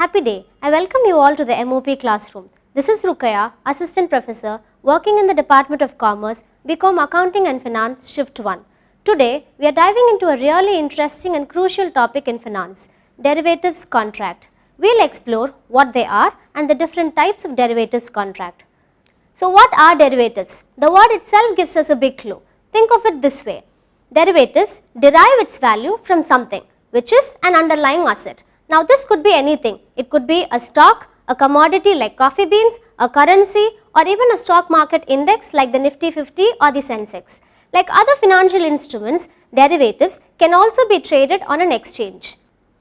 Happy day. I welcome you all to the M.O.P classroom. This is Ruqaiya, Assistant Professor working in the Department of Commerce, BCom Accounting and Finance, Shift 1. Today, we are diving into a really interesting and crucial topic in finance, derivatives contract. We'll explore what they are and the different types of derivatives contract. So what are derivatives? The word itself gives us a big clue. Think of it this way. Derivatives derive its value from something, which is an underlying asset. Now this could be anything. It could be a stock, a commodity like coffee beans, a currency, or even a stock market index like the Nifty 50 or the Sensex. Like other financial instruments, derivatives can also be traded on an exchange.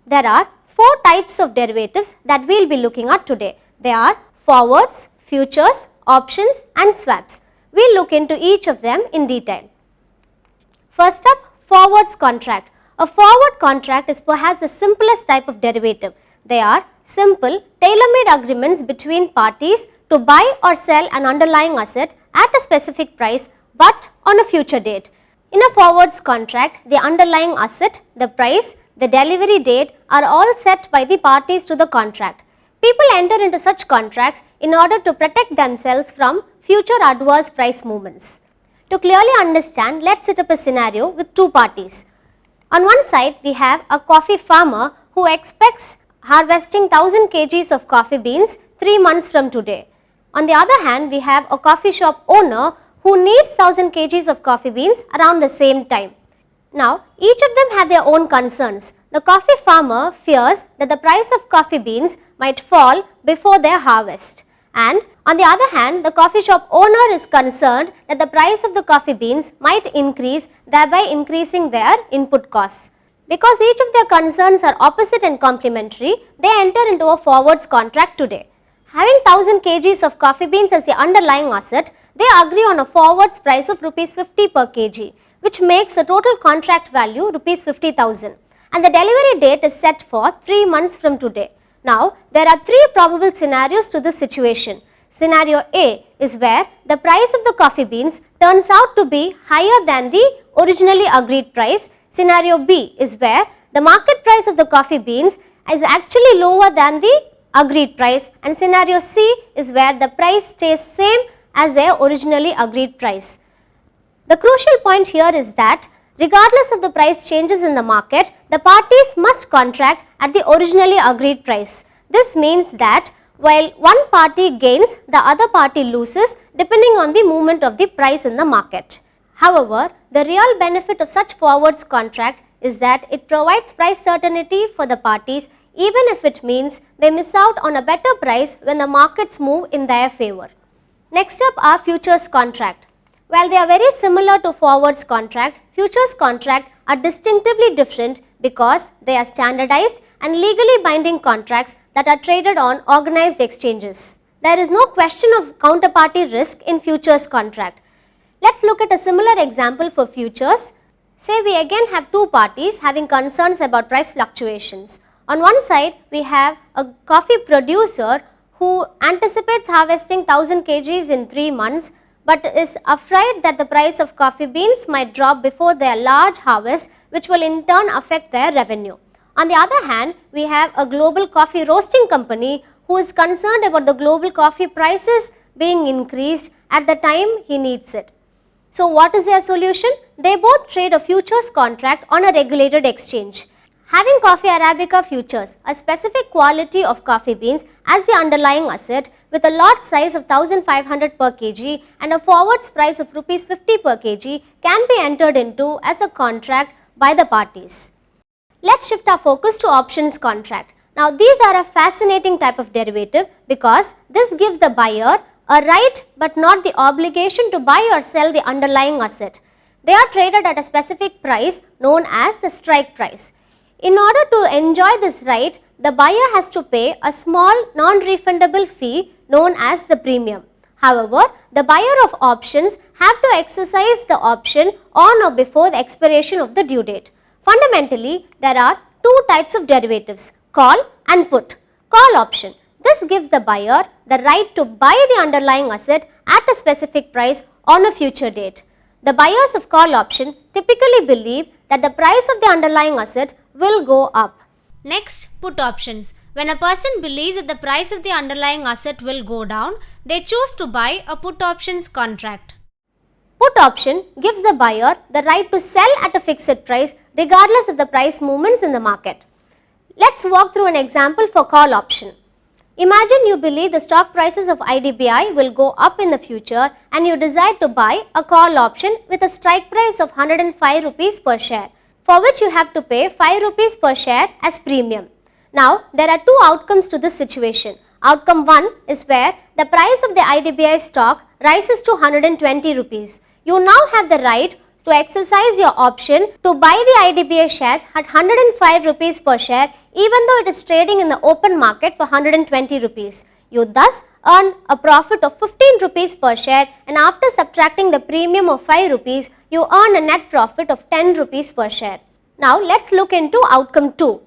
There are 4 types of derivatives that we will be looking at today. They are forwards, futures, options and swaps. We will look into each of them in detail. First up, forwards contract. A forward contract is perhaps the simplest type of derivative. They are simple, tailor-made agreements between parties to buy or sell an underlying asset at a specific price but on a future date. In a forwards contract, the underlying asset, the price, the delivery date are all set by the parties to the contract. People enter into such contracts in order to protect themselves from future adverse price movements. To clearly understand, let's set up a scenario with 2 parties. On one side, we have a coffee farmer who expects harvesting 1000 kgs of coffee beans 3 months from today. On the other hand, we have a coffee shop owner who needs 1000 kgs of coffee beans around the same time. Now, each of them have their own concerns. The coffee farmer fears that the price of coffee beans might fall before their harvest. And on the other hand, the coffee shop owner is concerned that the price of the coffee beans might increase, thereby increasing their input costs. Because each of their concerns are opposite and complementary, they enter into a forwards contract today. Having 1000 kgs of coffee beans as the underlying asset, they agree on a forwards price of Rs 50 per kg, which makes a total contract value Rs 50,000. And the delivery date is set for 3 months from today. Now, there are 3 probable scenarios to this situation. Scenario A is where the price of the coffee beans turns out to be higher than the originally agreed price. Scenario B is where the market price of the coffee beans is actually lower than the agreed price, and scenario C is where the price stays same as their originally agreed price. The crucial point here is that regardless of the price changes in the market, the parties must contract at the originally agreed price. This means that while one party gains, the other party loses depending on the movement of the price in the market. However, the real benefit of such forwards contract is that it provides price certainty for the parties even if it means they miss out on a better price when the markets move in their favor. Next up are futures contract. While they are very similar to forwards contract, futures contract are distinctively different because they are standardized and legally binding contracts that are traded on organized exchanges. There is no question of counterparty risk in futures contract. Let's look at a similar example for futures. Say we again have 2 parties having concerns about price fluctuations. On one side, we have a coffee producer who anticipates harvesting 1000 kgs in 3 months but is afraid that the price of coffee beans might drop before their large harvest, which will in turn affect their revenue. On the other hand, we have a global coffee roasting company who is concerned about the global coffee prices being increased at the time he needs it. So what is their solution? They both trade a futures contract on a regulated exchange. Having coffee Arabica futures, a specific quality of coffee beans as the underlying asset with a lot size of 1500 per kg and a forwards price of Rs 50 per kg can be entered into as a contract by the parties. Let's shift our focus to options contract. Now these are a fascinating type of derivative because this gives the buyer a right but not the obligation to buy or sell the underlying asset. They are traded at a specific price known as the strike price. In order to enjoy this right, the buyer has to pay a small non-refundable fee known as the premium. However, the buyer of options have to exercise the option on or before the expiration of the due date. Fundamentally, there are 2 types of derivatives, call and put. Call option. This gives the buyer the right to buy the underlying asset at a specific price on a future date. The buyers of call option typically believe that the price of the underlying asset will go up. Next, put options. When a person believes that the price of the underlying asset will go down, they choose to buy a put options contract. Put option gives the buyer the right to sell at a fixed price regardless of the price movements in the market. Let's walk through an example for call option. Imagine you believe the stock prices of IDBI will go up in the future and you decide to buy a call option with a strike price of 105 rupees per share, for which you have to pay 5 rupees per share as premium. Now, there are two outcomes to this situation. Outcome 1 is where the price of the IDBI stock rises to 120 rupees. You now have the right to exercise your option to buy the IDBI shares at 105 rupees per share even though it is trading in the open market for 120 rupees. You thus earn a profit of 15 rupees per share, and after subtracting the premium of 5 rupees, you earn a net profit of 10 rupees per share. Now let's look into outcome 2.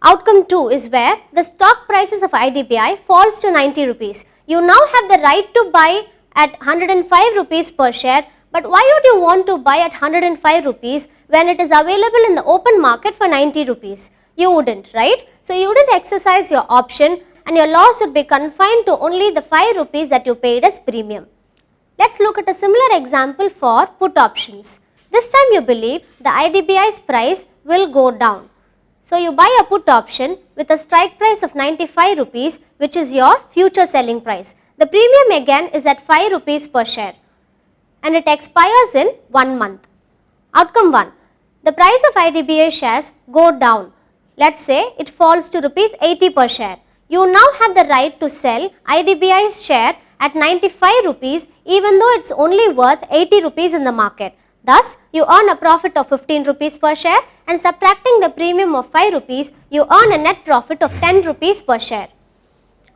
Outcome 2 is where the stock prices of IDBI falls to 90 rupees. You now have the right to buy at 105 rupees per share, but why would you want to buy at 105 rupees when it is available in the open market for 90 rupees? You wouldn't, right? So you wouldn't exercise your option and your loss would be confined to only the 5 rupees that you paid as premium. Let's look at a similar example for put options. This time you believe the IDBI's price will go down. So you buy a put option with a strike price of 95 rupees, which is your future selling price. The premium again is at 5 rupees per share and it expires in 1 month. Outcome 1. The price of IDBI shares go down. Let's say it falls to rupees 80 per share. You now have the right to sell IDBI's share at 95 rupees even though it's only worth 80 rupees in the market. Thus, you earn a profit of 15 rupees per share, and subtracting the premium of 5 rupees, you earn a net profit of 10 rupees per share.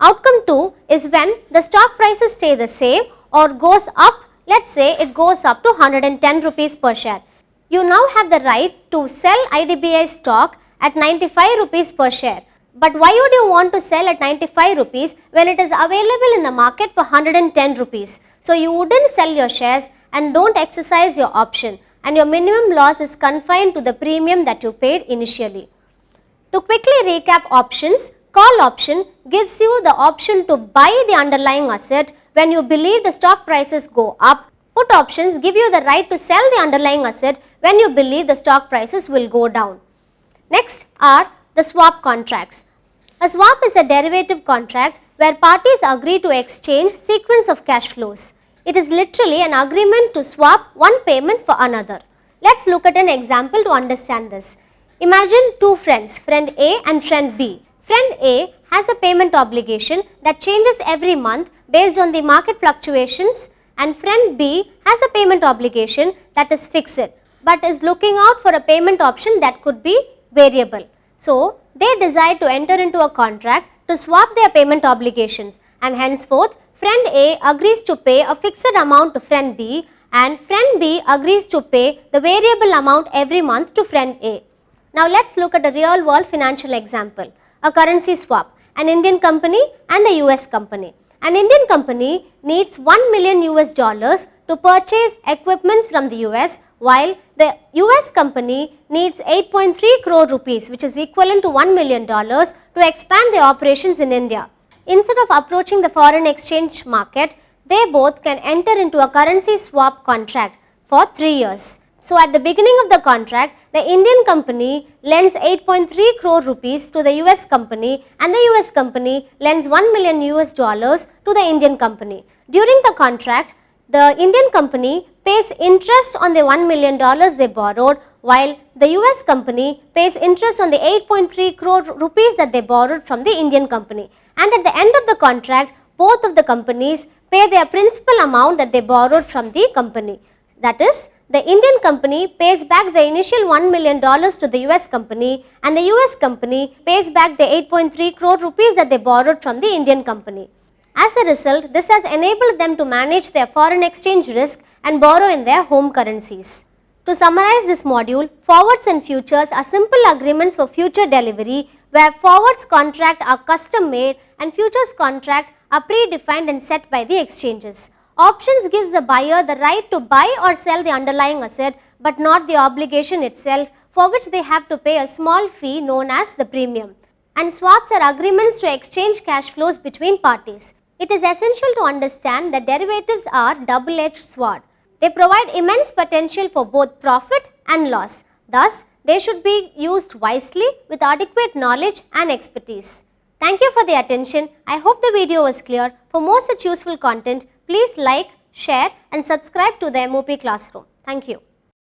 Outcome 2 is when the stock prices stay the same or goes up. Let's say it goes up to 110 rupees per share. You now have the right to sell IDBI stock at 95 rupees per share. But why would you want to sell at 95 rupees when it is available in the market for 110 rupees? So you wouldn't sell your shares and don't exercise your option, and your minimum loss is confined to the premium that you paid initially. To quickly recap options, call option gives you the option to buy the underlying asset when you believe the stock prices go up. Put options give you the right to sell the underlying asset when you believe the stock prices will go down. Next are the swap contracts. A swap is a derivative contract where parties agree to exchange sequence of cash flows. It is literally an agreement to swap one payment for another. Let's look at an example to understand this. Imagine two friends, friend A and friend B. Friend A has a payment obligation that changes every month based on the market fluctuations, and friend B has a payment obligation that is fixed but is looking out for a payment option that could be variable. So, they decide to enter into a contract to swap their payment obligations, and henceforth friend A agrees to pay a fixed amount to friend B and friend B agrees to pay the variable amount every month to friend A. Now let's look at a real world financial example, a currency swap, an Indian company and a US company. An Indian company needs $1 million to purchase equipments from the US, while the US company needs 8.3 crore rupees, which is equivalent to $1 million, to expand their operations in India. Instead of approaching the foreign exchange market, they both can enter into a currency swap contract for 3 years. So at the beginning of the contract, the Indian company lends 8.3 crore rupees to the US company and the US company lends $1 million to the Indian company. During the contract, the Indian company pays interest on the $1 million they borrowed, while the US company pays interest on the 8.3 crore rupees that they borrowed from the Indian company. And at the end of the contract, both of the companies pay their principal amount that they borrowed from the company. That is, the Indian company pays back the initial $1 million to the US company, and the US company pays back the 8.3 crore rupees that they borrowed from the Indian company. As a result, this has enabled them to manage their foreign exchange risk and borrow in their home currencies. To summarize this module, forwards and futures are simple agreements for future delivery where forwards contract are custom made and futures contract are predefined and set by the exchanges. Options gives the buyer the right to buy or sell the underlying asset but not the obligation itself, for which they have to pay a small fee known as the premium. and swaps are agreements to exchange cash flows between parties. It is essential to understand that derivatives are double-edged sword. They provide immense potential for both profit and loss. Thus, they should be used wisely with adequate knowledge and expertise. Thank you for the attention. I hope the video was clear. For more such useful content, please like, share and subscribe to the M.O.P classroom. Thank you.